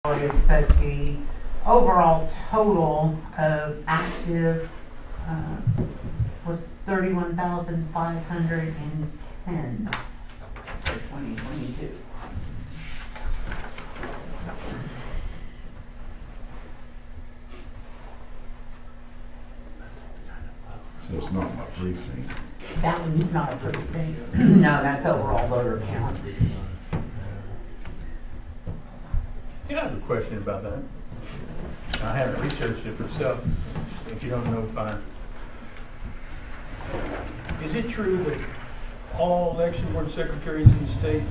but the overall total of active was 31,510 for 2022. So it's not my precinct. That one's not a precinct. No, that's overall voter count. Yeah, I have a question about that. I haven't researched it myself. If you don't know, fine. Is it true that all election board secretaries in the state,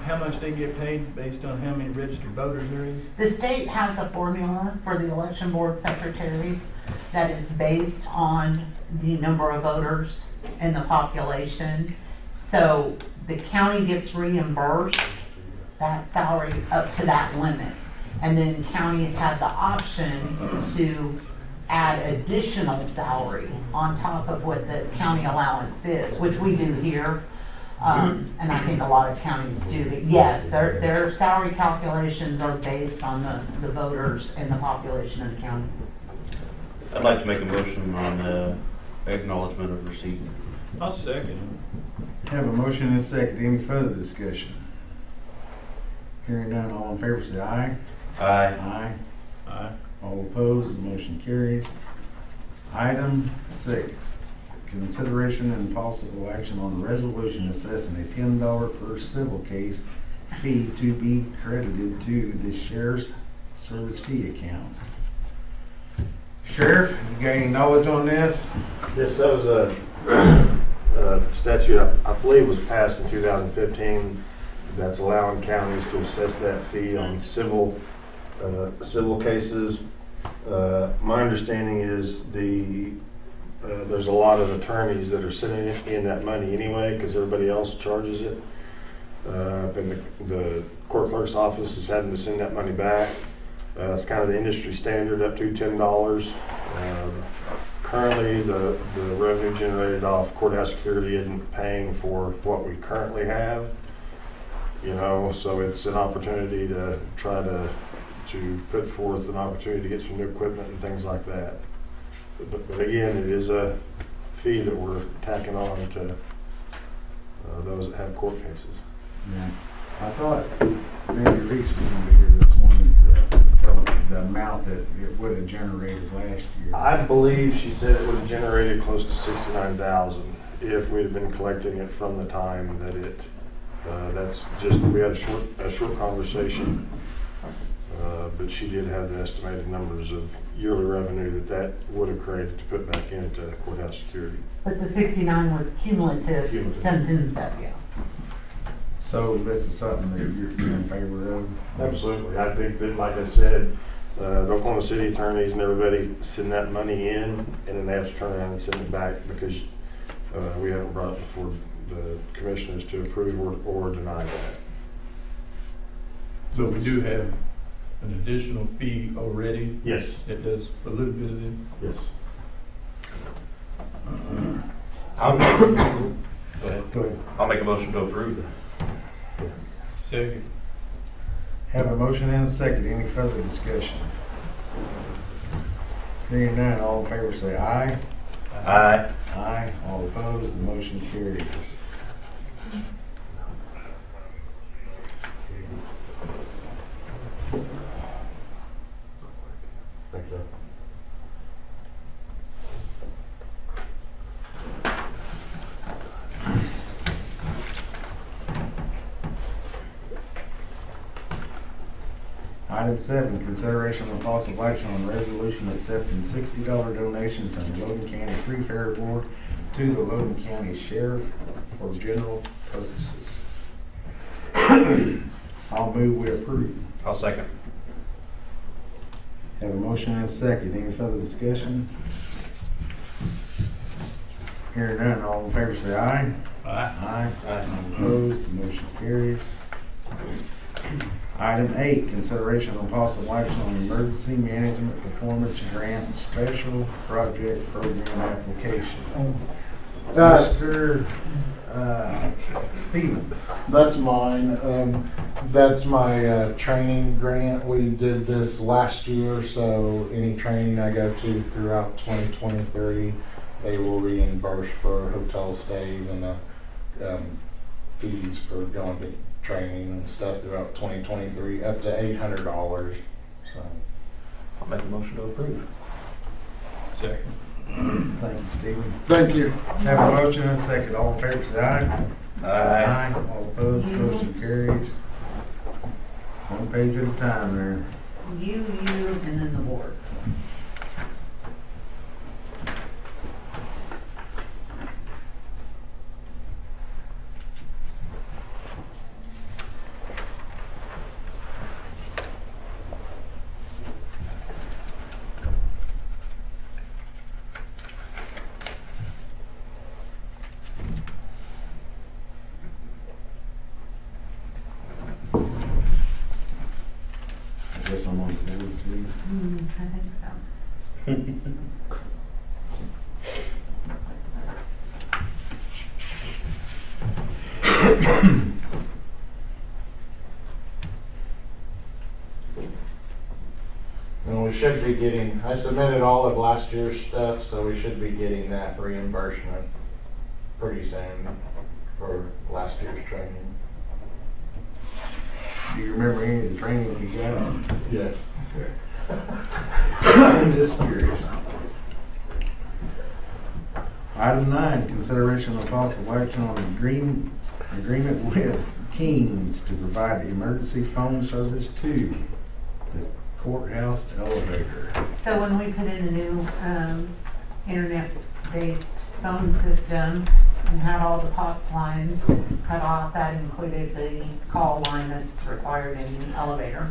how much they get paid based on how many registered voters there is? The state has a formula for the election board secretaries that is based on the number of voters in the population. So the county gets reimbursed that salary up to that limit. And then counties have the option to add additional salary on top of what the county allowance is, which we do here. And I think a lot of counties do. But yes, their salary calculations are based on the voters and the population of the county. I'd like to make a motion on acknowledgement of receipt. I'll second Have a motion and a second. Any further discussion? Hearing none, all in favor say aye. Aye. Aye. it. Aye. All opposed, the motion carries. Item 6, consideration and possible action on the resolution assessing a $10 per civil case fee to be credited to the sheriff's service fee account. Sheriff, you got any knowledge on this? Yes, that was a statute I believe was passed in 2015 that's allowing counties to assess that fee on civil cases. My understanding is there's a lot of attorneys that are sitting in that money anyway because everybody else charges it. And the court clerk's office is having to send that money back. It's kind of the industry standard, up to $10. Currently, the revenue generated off courthouse security isn't paying for what we currently have. You know, so it's an opportunity to try to put forth an opportunity to get some new equipment and things like that. But again, it is a fee that we're tacking on to those that have court cases. Yeah. I thought maybe Reach was going to be here this morning to tell us the amount that it would have generated last year. I believe she said it would have generated close to 69,000 if we'd have been collecting it from the time that it. That's just, we had a short conversation, but she did have the estimated numbers of yearly revenue that would have created to put back into courthouse security. But the 69 was cumulative since inception. So this is something that you're in favor of? Absolutely. I think that, like I said, the Oklahoma City attorneys and everybody send that money in, and then they have to turn around and send it back because we haven't brought it before the commissioners to approve or deny that. So we do have an additional fee already? Yes. It does a little bit of it? Yes. Go ahead. I'll make a motion to approve. Second. Have a motion and a second. Any further discussion? Hearing none, all in favor say aye. Aye. Aye. All opposed, the motion carries. Thank you. Item 7, consideration of possible action on resolution accepting $60 donation from the Logan County Free Fair Board to the Logan County Sheriff for general purposes. I'll move we approve. I'll second. Have a motion and a second. Any further discussion? Hearing none, all in favor say aye. Aye. Aye. Aye. All opposed, the motion carries. Item 8, consideration of possible action on emergency management performance grant special project program application. Mr. Stephen. That's mine. That's my training grant. We did this last year, so any training I go to throughout 2023, they will reimburse for hotel stays and the fees for going to training and stuff throughout 2023, up to $800. So. I'll make a motion to approve. Second. Thank you, Stephen. Thank you. Have a motion and a second. All in favor, say aye. Aye. All opposed, motion carries. One page at a time there. You, and then the board. I guess I'm on the board too. I think so. And we should be getting, I submitted all of last year's stuff, so we should be getting that reimbursement pretty soon for last year's training. Do you remember any of the training you got? Yes. I'm just curious. Item 9, consideration of possible action on agreement with Kings to provide emergency phone service to the courthouse elevator. So when we put in the new internet-based phone system and had all the POTS lines cut off, that included the call line that's required in the elevator.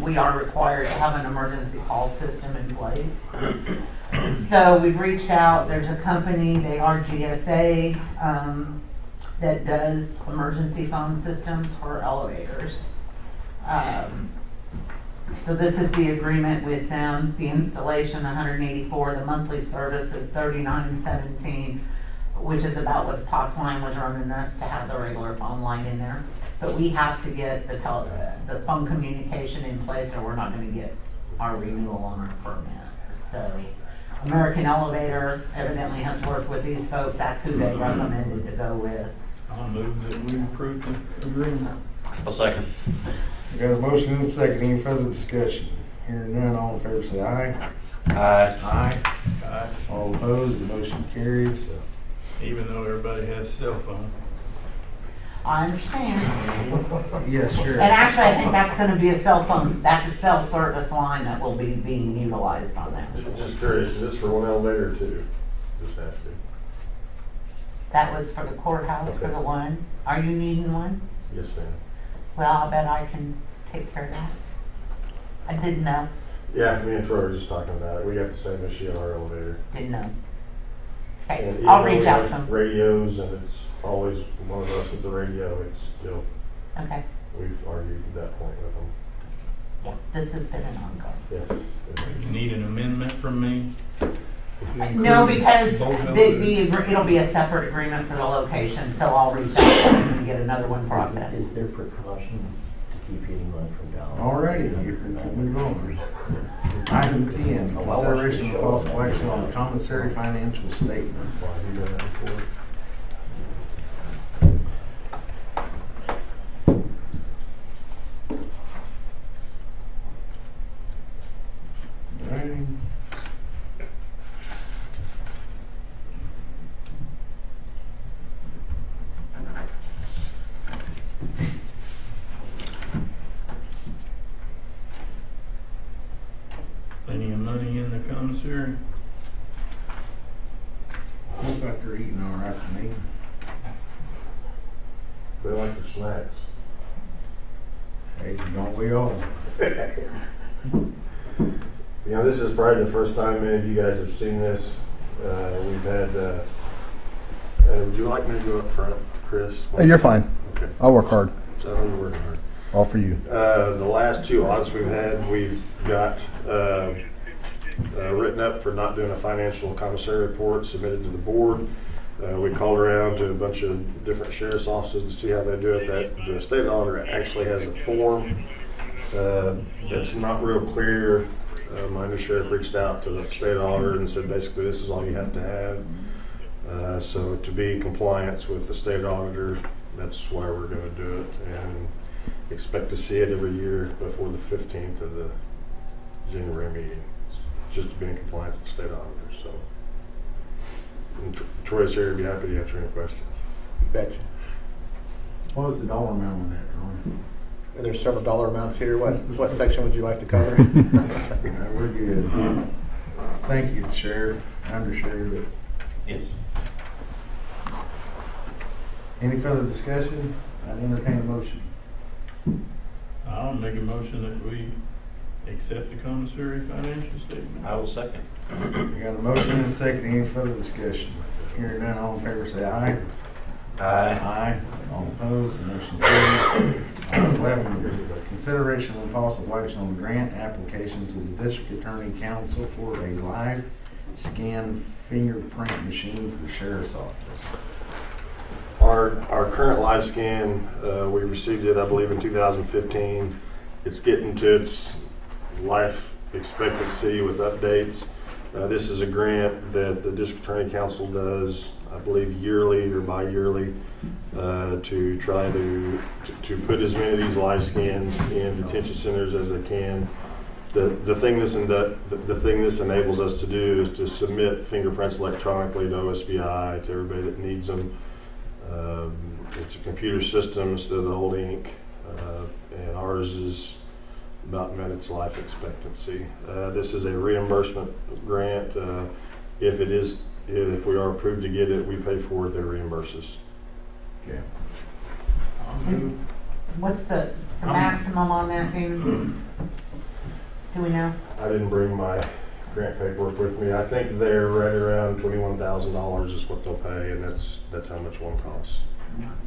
We are required to have an emergency call system in place. So we've reached out, there's a company, they are GSA, that does emergency phone systems for elevators. So this is the agreement with them. The installation, $184. The monthly service is $39.17, which is about what the POTS line was running us to have the regular phone line in there. But we have to get the phone communication in place, or we're not going to get our renewal on our permit. So American Elevator evidently has worked with these folks. That's who they recommended to go with. I'll move that we approve the agreement. I'll second. We got a motion and a second. Any further discussion? Hearing none, all in favor say aye. Aye. Aye. Aye. All opposed, the motion carries. Even though everybody has a cell phone. I understand. Yes, sure. And actually, I think that's gonna be a cell phone, that's a cell service line that will be being utilized on that. Just curious, is this for one elevator or two? Just asking. That was for the courthouse, for the one. Are you needing one? Yes, ma'am. Well, I'll bet I can take care of that. I didn't know, Yeah, me and Troy were just talking about it. We got the same issue on our elevator. didn't know. And Okay, even I'll though reach we out to have them. Radios, and it's always one of us with the radio, it's still, Okay, we've argued that point with them. yeah, this has been an ongoing. Yes. it You is. need an amendment from me? No, because Both of it'll be a separate agreement for the location, so I'll reach out to them and get another one processed. Is there precautions to keep anyone from down? Alrighty, you can move on. Item 10, consideration of possible action on the commissary financial statement. Why, you done that before? Alrighty. Plenty of money in the commissary? Looks like they're eating all right to me. They like their snacks. Hey, don't we all? You know, this is probably the first time any of you guys have seen this. We've had, would you like me to go up front, Chris? You're fine. Okay. I'll work hard. So you're working hard. All for you. The last two audits we've had, we've got written up for not doing a financial commissary report submitted to the board. We called around to a bunch of different sheriff's offices to see how they do it. That the state auditor actually has a form that's not real clear. My undersheriff reached out to the state auditor and said basically this is all you have to have. So to be in compliance with the state auditor, that's why we're going to do it, and expect to see it every year before the 15th of the January meeting, just to be in compliance with the state auditor. So and Troy's here to be happy to answer any questions. Betcha. What was the dollar amount on that, Ron? There's several dollar amounts here. What section would you like to cover? We're good. Thank you, Sheriff, Undersheriff. Yes. Any further discussion? I entertain a motion. I'll make a motion that we accept the commissary financial statement. I will second. We got a motion and a second. Any further discussion? Hearing none, all in favor say aye. Aye. All opposed, the motion carries. Item 11, consideration of possible action on the grant application to the District Attorney Council for a live scan fingerprint machine for the Sheriff's Office. Our current live scan, we received it, I believe, in 2015. It's getting to its life expectancy with updates. This is a grant that the District Attorney Council does, I believe, yearly or bi-yearly, to try to put as many of these live scans in detention centers as they can. The thing this enables us to do is to submit fingerprints electronically to OSBI, to everybody that needs them. It's a computer system instead of the old ink, and ours is about met its life expectancy. This is a reimbursement grant. If we are approved to get it, we pay for it, they reimburse us. Okay. What's the maximum on that thing? Do we know? I didn't bring my grant paperwork with me. I think they're right around $21,000 is what they'll pay, and that's how much one costs.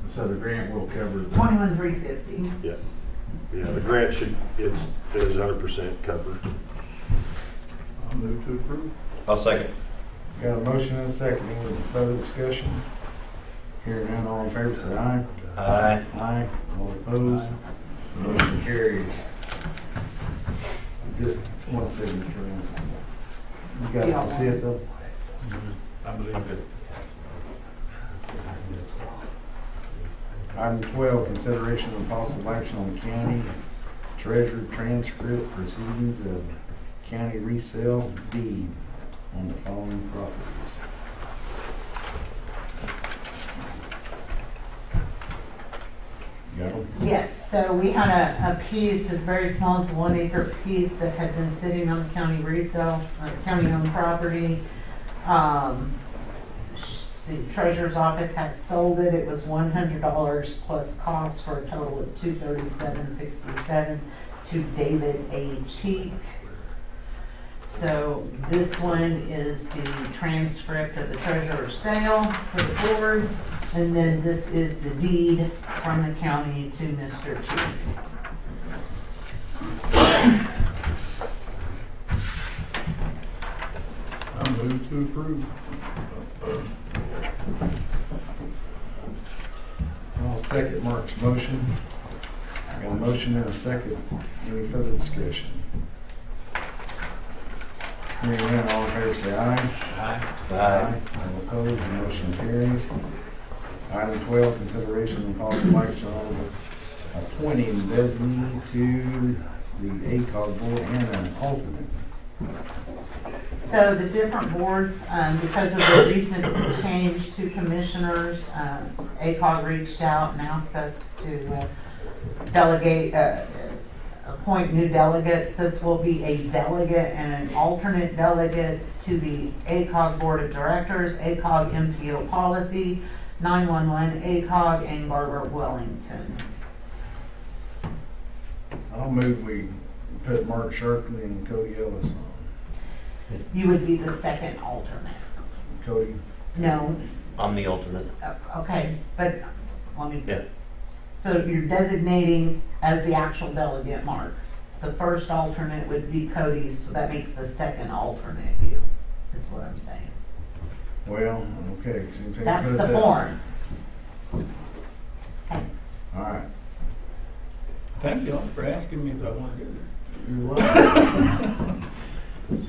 So the grant will cover the... $21,350. Yeah. Yeah, the grant it is 100% covered. I'll move to approve. I'll second. Got a motion and a second. Any further discussion? Hearing none, all in favor say aye. Aye. Aye. All opposed? Motion carries. Just one signature on this. You got to see it though? I believe. I'm good. Item 12, consideration of possible action on county treasurer transcript proceedings of county resale deed on the following properties. Got them? Yes, so we had a piece, it's very small, it's a 1 acre piece that had been sitting on the county resale, county owned property. The treasurer's office has sold it. It was $100 plus cost for a total of $237.67 to David A. Cheek. So this one is the transcript of the treasurer's sale for the board, and then this is the deed from the county to Mr. Cheek. I'll move to approve. I'll second Mark's motion. Got a motion and a second. Any further discussion? Hearing none, all in favor say aye. Aye. All opposed, the motion carries. Item 12, consideration and possible action on appointing designee to the ACOG board and an alternate. So the different boards, because of the recent change to commissioners, ACOG reached out and asked us to delegate, appoint new delegates. This will be a delegate and an alternate delegates to the ACOG Board of Directors, ACOG MPO Policy, 911 ACOG, and Barbara Wellington. I'll move we put Mark Sharpley and Cody Ellis on. You would be the second alternate. Cody? No, I'm the alternate. okay, but let me. Yeah. So you're designating as the actual delegate, Mark. The first alternate would be Cody, so that makes the second alternate you, is what I'm saying. Well, okay. seems like That's put it the that way. form. All right. Thank y'all for asking me if I want to do You're welcome. it.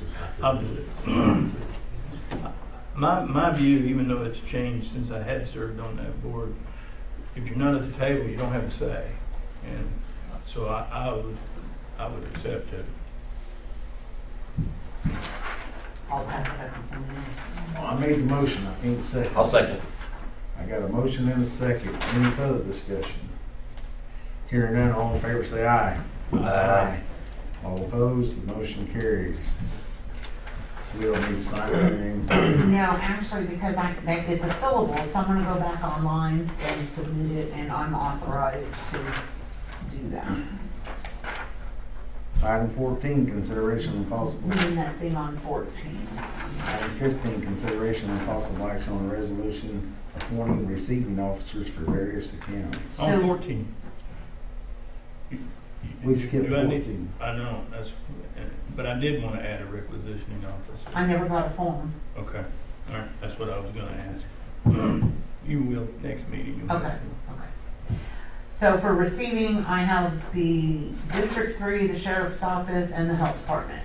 I'll do it. My view, even though it's changed since I had served on that board, if you're not at the table, you don't have a say. And so I would accept it. I'll pass it up to someone else. I made the motion, I can't second. I'll second. I got a motion and a second. Any further discussion? Hearing none, all in favor say aye. Aye. All opposed, the motion carries. So we don't need to sign anything. No, actually, because it's a fillable, so I'm gonna go back online and submit it, and I'm authorized to do that. Item 14, consideration and possible. Moving that thing on 14. Item 15, consideration and possible action on a resolution appointing receiving officers for various counties. On So- 14. We skipped Do I need- 14. I know, but I did want to add a requisitioning officer. I never got a form. Okay, all right, that's what I was gonna ask. You will, next meeting. you'll have Okay, to. okay. So for receiving, I have the District 3, the Sheriff's Office, and the Health Department.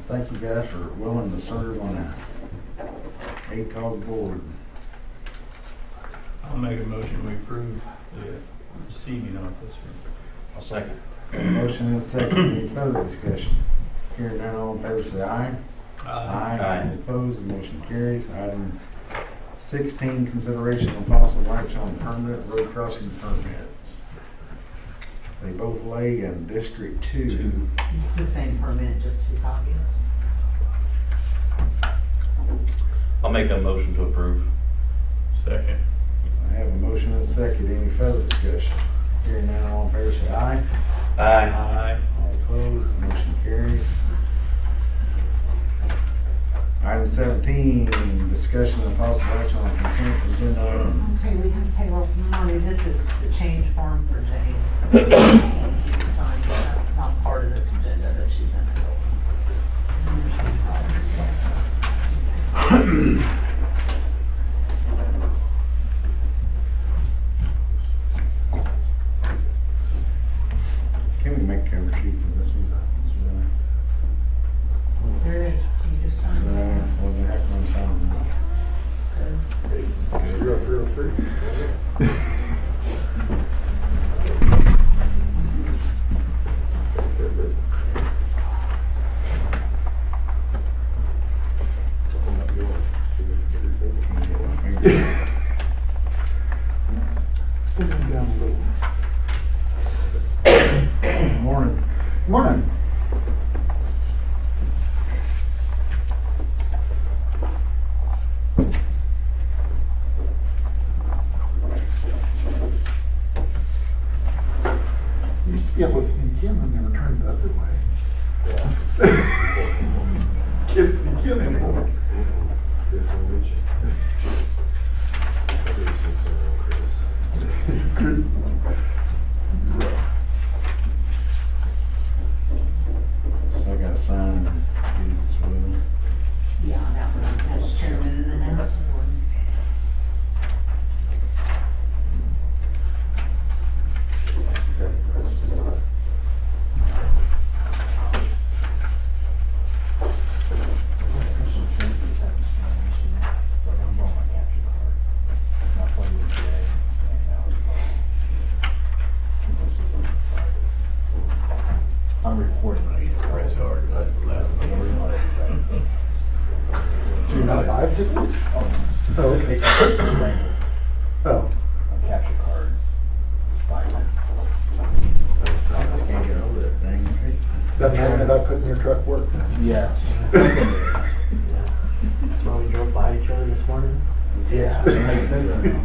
Thank you guys for willing to serve on a ACOG board. I'll make a motion, we approve the receiving officer. I'll second. Got a motion and a second. Any further discussion? Hearing none, all in favor say aye. Aye. All opposed, the motion carries. Item 16, consideration of possible action on permanent road crossing permits. They both lay in District 2. It's the same permit, just 2 copies. I'll make a motion to approve. Second. I have a motion and a second. Any further discussion? Hearing none, all in favor say aye. Aye. Aye. All opposed, the motion carries. Item 17, discussion of possible action on consent agenda items. Okay, we have payroll from money. This is the change form for James. You signed, but that's not part of this agenda that she sent it over. Can we make cover sheet for this one? There is, you just signed it. Well, the heck, I'm signing Because 0303. Morning. Morning. Used to be able to sneak in and never turned the other way. Can't sneak in anymore. Chris. So I got to sign these as well. yeah, that one as chairman and the next one. I'm recording. Press hard, that's the last one. So you're not live today? Oh, Oh, okay. Strangled Oh. on capture cards. Fire. I just can't get over that thing. That magnet I put in your truck work. Yeah. That's why we drove by each other this morning? Yeah, it makes sense now.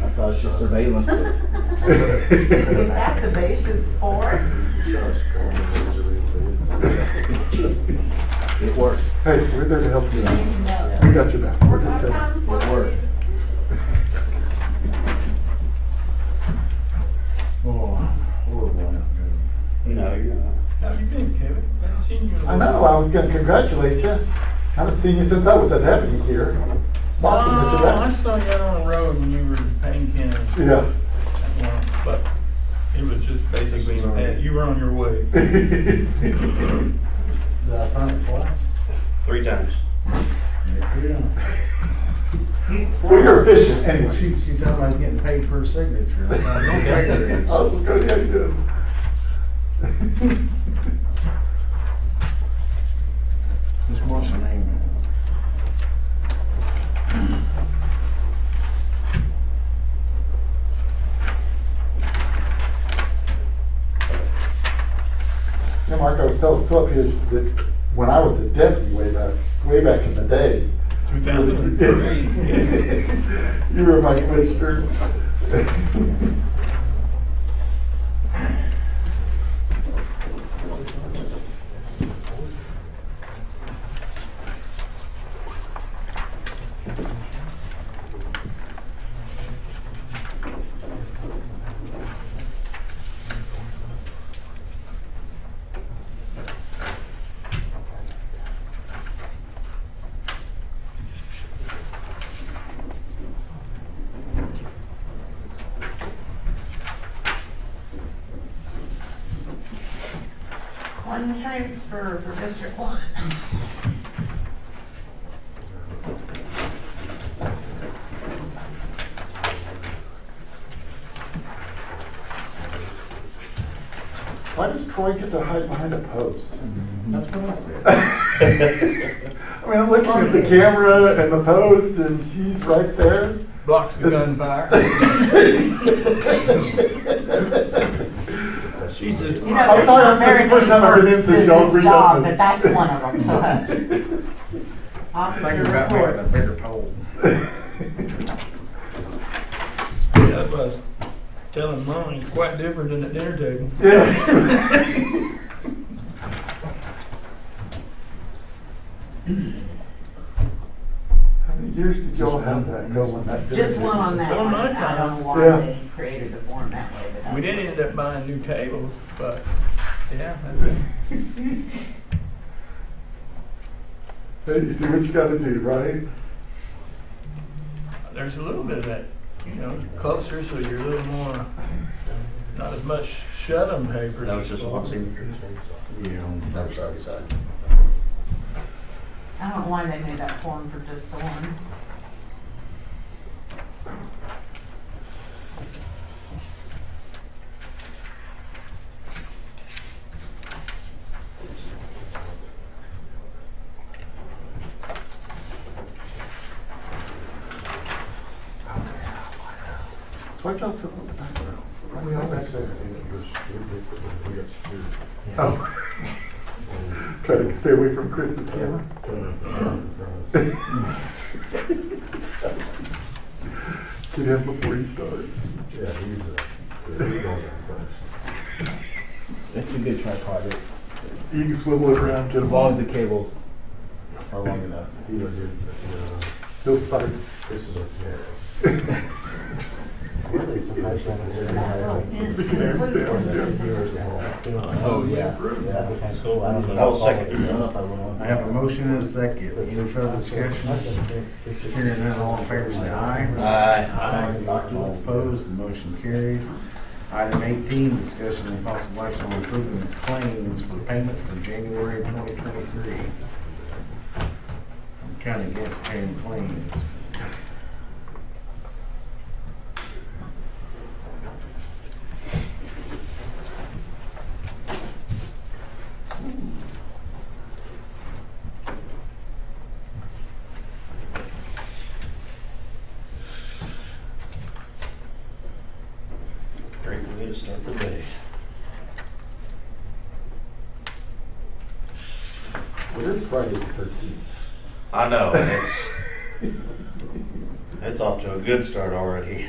I thought it's just surveillance. If that's a basis for it. It worked. Hey, we're there to help you out. No. We got your back. We're just saying. It worked. Oh, horrible. No, you're not. How have you been, Kevin? I haven't seen you in a I while. know, I was gonna congratulate you. Haven't seen you since I was a deputy here. It's awesome that you're Oh, I back. saw you out on the road when you were in Payne County. Yeah. But it was just basically, you were on your way. Did I sign it twice? 3 times. Yeah. Well, you're efficient anyway. She told me I was getting paid per signature. I thought, don't pay her. Oh, so good, yeah, you did. Just what's her name? Yeah, Mark, I was telling Philip here that when I was a deputy way back in the day. 2003. You were my commissioner. One transfer for District 1. Why does Troy get to hide behind a post? That's what I said. I mean, I'm looking at the camera and the post, and she's right there. Blocks the gunfire. She's just. You know, I'm there's sorry, not this is the very first many time I've been in perks since to y'all this redone job, this. but that's one of them, so. Officer Thinking about making a reports. bigger pole. Yeah, that's what I was telling Mom, it's quite different than at dinner table. Yeah. How many years did y'all have that going? That Just one on that Well, one. my I don't know Yeah. why they created the form that way, but that's. We did end up buying new tables, but yeah, Hey, you do what you gotta do, right? there's a little bit of that, closer, so you're a little more, not as much shut-em paper. That was just one signature. Yeah, on the first side. I don't know why they made that form for just the one. Why'd y'all fill in the background? We always say. Oh. Try to stay away from Chris's camera. Get him before he starts. Yeah, he's going first. It's a good tripod, You can swivel it around, get as him long as on. the cables are long enough. He'll start. This is a, The canary's down, Oh, yeah. So I don't know. I will second. I don't know if I will. I have a motion and a second. Any further discussion? Hearing none, all in favor say aye. Aye. All opposed, the motion carries. Item 18, discussion and possible action on approving the claims for payment for January 2023. I'm kind of against paying claims. Great way to start the day. Friday the 13th. I know, it's off to a good start already.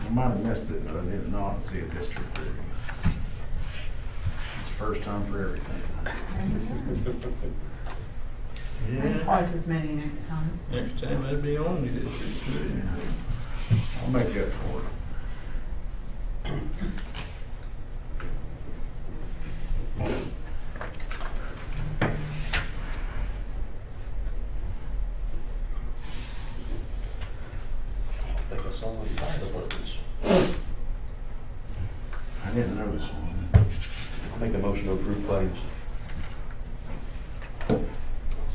I might have missed it, but I did not see a District 3. It's first time for everything. And Yeah, twice as many next time. next time that'd be only District 3. I'll make up for it. I think I saw one fire departments. I didn't notice one. I'll make a motion to approve claims.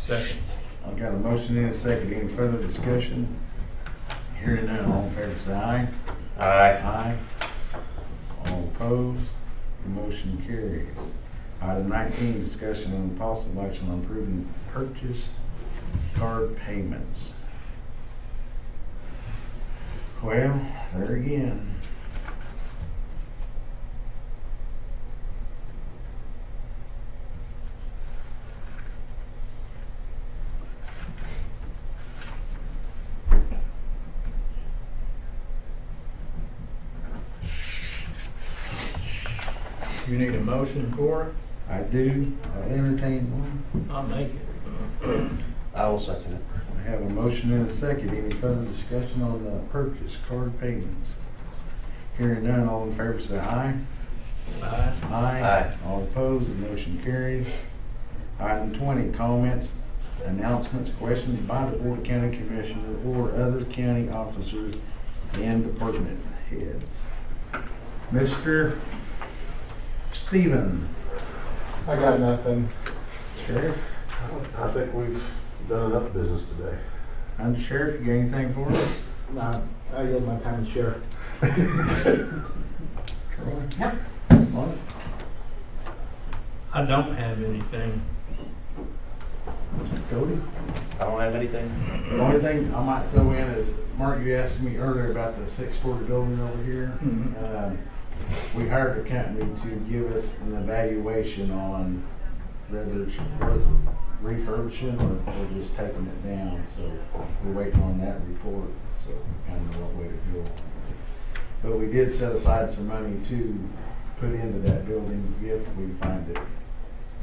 Second. I've got a motion and a second. Any further discussion? Hearing none, all in favor say aye. Aye. Aye. All opposed? The motion carries. Item 19, discussion and possible action on approving purchase card payments. Well, there again. You need a motion for it? I do. I'll entertain one. I'll make it. I will second it. I have a motion and a second. Any further discussion on the purchase card payments? Hearing none, all in favor say aye. Aye. Aye. Aye. All opposed, the motion carries. Item 20, comments, announcements, questions by the Board of County Commissioner or other county officers and department heads. Mr. Stephen. I got nothing. Sheriff? I think we've done enough business today. I'm Sheriff, you got anything for us? I yield my time to Sheriff. Troy? Yep. What? I don't have anything. Cody? I don't have anything. The only thing I might throw in is, Mark, you asked me earlier about the 640 building over here. Mhm. We hired a company to give us an evaluation on whether it's refurbishing or just taking it down. So we're waiting on that report, so kind of know what way to go. But we did set aside some money to put into that building if we find it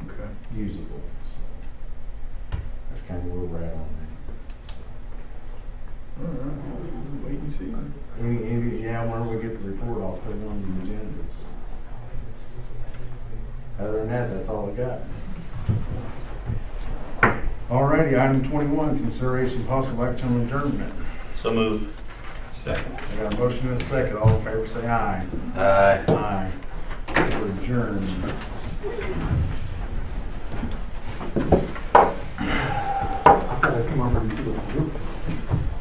Okay. usable. So that's kind of where we're at on that. So. All right. Wait and see. Yeah, when we get the report, I'll put it on the agenda. So. Other than that, that's all I got. Alrighty, item 21, consideration possible action on adjournment. So moved. Second. I got a motion and a second. All in favor say aye. Aye. Aye. We're adjourned. I come over and do it.